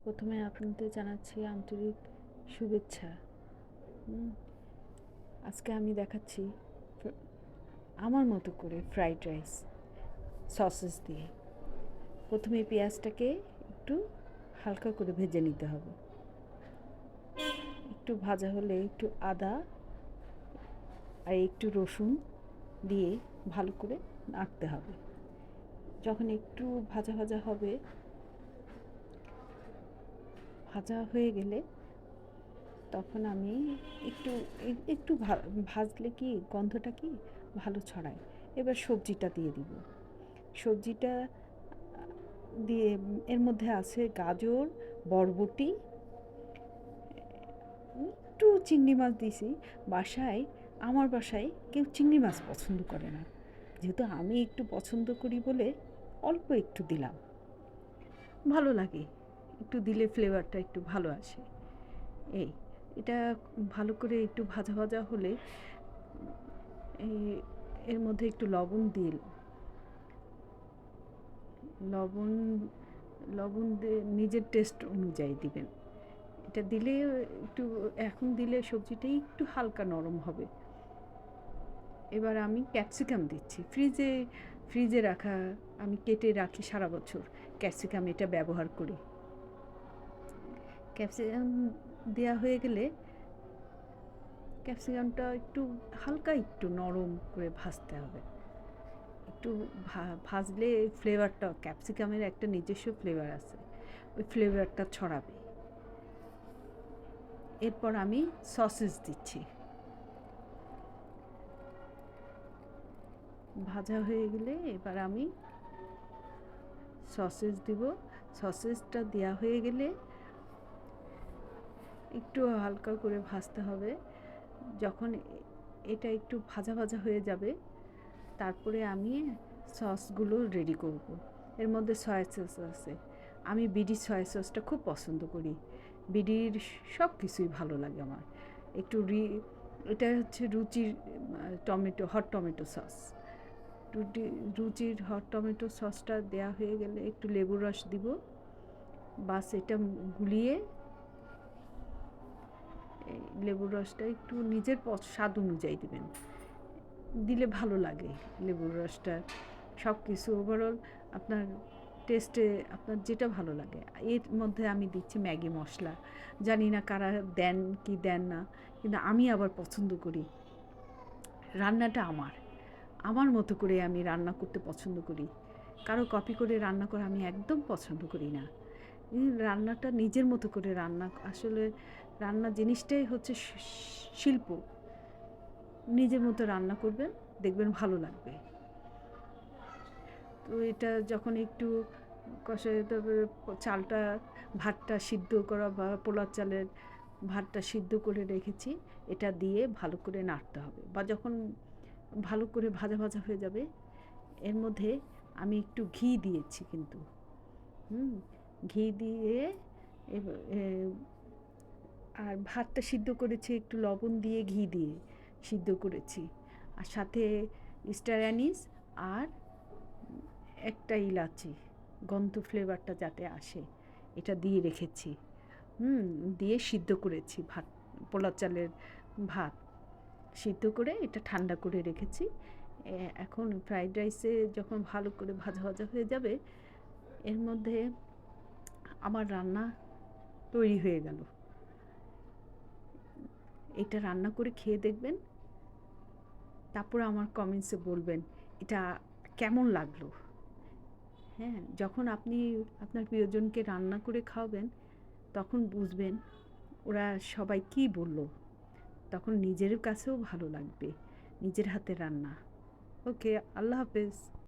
প্রথমে আপনাদের জানাচ্ছি আন্তরিক শুভেচ্ছা। আজকে আমি দেখাচ্ছি আমার মতো করে ফ্রাইড রাইস সসেস দিয়ে। প্রথমে পেঁয়াজটাকে একটু হালকা করে ভেজে নিতে হবে। একটু ভাজা হলে একটু আদা আর একটু রসুন দিয়ে ভালো করে নাড়তে হবে। যখন একটু ভাজা ভাজা হবে, ভাজা হয়ে গেলে তখন আমি একটু একটু ভাজলে কি গন্ধটা কি ভালো ছড়ায়। এবার সবজিটা দিয়ে দিব। সবজিটা দিয়ে এর মধ্যে আছে গাজর, বরবটি, একটু চিংড়ি মাছ দিয়েছি। আমার বাসায় কেউ চিংড়ি মাছ পছন্দ করে না, যেহেতু আমি একটু পছন্দ করি বলে অল্প একটু দিলাম। ভালো লাগে, একটু দিলে ফ্লেভারটা একটু ভালো আসে। এটা ভালো করে একটু ভাজা ভাজা হলে এর মধ্যে একটু লবণ লবণ লবণ দিয়ে নিজের টেস্ট অনুযায়ী দিবেন। এটা দিলে একটু এখন দিলে সবজিটা একটু হালকা নরম হবে। এবার আমি ক্যাপসিকাম দিচ্ছি। ফ্রিজে রাখা, আমি কেটে রাখি সারা বছর ক্যাপসিকাম, এটা ব্যবহার করি। ক্যাপসিকাম দেওয়া হয়ে গেলে ক্যাপসিকামটা একটু হালকা একটু নরম করে ভাজতে হবে। একটু ভাজলে ফ্লেভারটা, ক্যাপসিকামের একটা নিজস্ব ফ্লেভার আছে, ওই ফ্লেভারটা ছড়াবে। এরপর আমি সসেস দিচ্ছি। ভাজা হয়ে গেলে এবার আমি সসেস দিব। সসেসটা দেওয়া হয়ে গেলে একটু হালকা করে ভাজতে হবে। যখন এটা একটু ভাজা ভাজা হয়ে যাবে, তারপরে আমি সসগুলো রেডি করব। এর মধ্যে সয়া সস আছে। আমি বিডি সয়া সসটা খুব পছন্দ করি। বিডির সব কিছুই ভালো লাগে আমার। এটা হচ্ছে রুচির হট টমেটো সস। রুচির হট টমেটো সসটা দেওয়া হয়ে গেলে একটু লেবুর রস দিব। বাস, এটা গুলিয়ে লেবুর রসটা একটু নিজের স্বাদ অনুযায়ী দিবেন, দিলে ভালো লাগে লেবুর রসটা। সব কিছু ওভারঅল আপনার টেস্টে আপনার যেটা ভালো লাগে। এর মধ্যে আমি দিচ্ছি ম্যাগি মশলা। জানি না কারা দেন কি দেন না, কিন্তু আমি আবার পছন্দ করি। রান্নাটা আমার মতো করে আমি রান্না করতে পছন্দ করি। কারো কপি করে রান্না করা আমি একদম পছন্দ করি না। রান্নাটা নিজের মতো করে রান্না, আসলে রান্না জিনিসটাই হচ্ছে শিল্প। নিজের মতো রান্না করবেন, দেখবেন ভালো লাগবে। তো এটা যখন একটু কষে, তারপরে ভাতটা সিদ্ধ করা বা পোলার চালের ভাতটা সিদ্ধ করে রেখেছি, এটা দিয়ে ভালো করে নাড়তে হবে। বা যখন ভালো করে ভাজা ভাজা হয়ে যাবে, এর মধ্যে আমি একটু ঘি দিয়েছি কিন্তু। ঘি দিয়ে আর ভাতটা সিদ্ধ করেছি একটু লবণ দিয়ে, ঘি দিয়ে সিদ্ধ করেছি। আর সাথে স্টার অ্যানিস আর একটা ইলাচি, গন্ধ ফ্লেভারটা যাতে আসে, এটা দিয়ে রেখেছি। দিয়ে সিদ্ধ করেছি পোলার চালের ভাত সিদ্ধ করে এটা ঠান্ডা করে রেখেছি। এখন ফ্রাইড রাইসে যখন ভালো করে ভাজা ভাজা হয়ে যাবে, এর মধ্যে আমার রান্না তৈরি হয়ে গেল। এটা রান্না করে খেয়ে দেখবেন, তারপর আমার কমেন্টসে বলবেন এটা কেমন লাগলো। হ্যাঁ, যখন আপনি আপনার প্রিয়জনকে রান্না করে খাওয়াবেন, তখন বুঝবেন ওরা সবাই কী বলল। তখন নিজের কাছেও ভালো লাগবে নিজের হাতে রান্না। ওকে, আল্লাহ হাফেজ।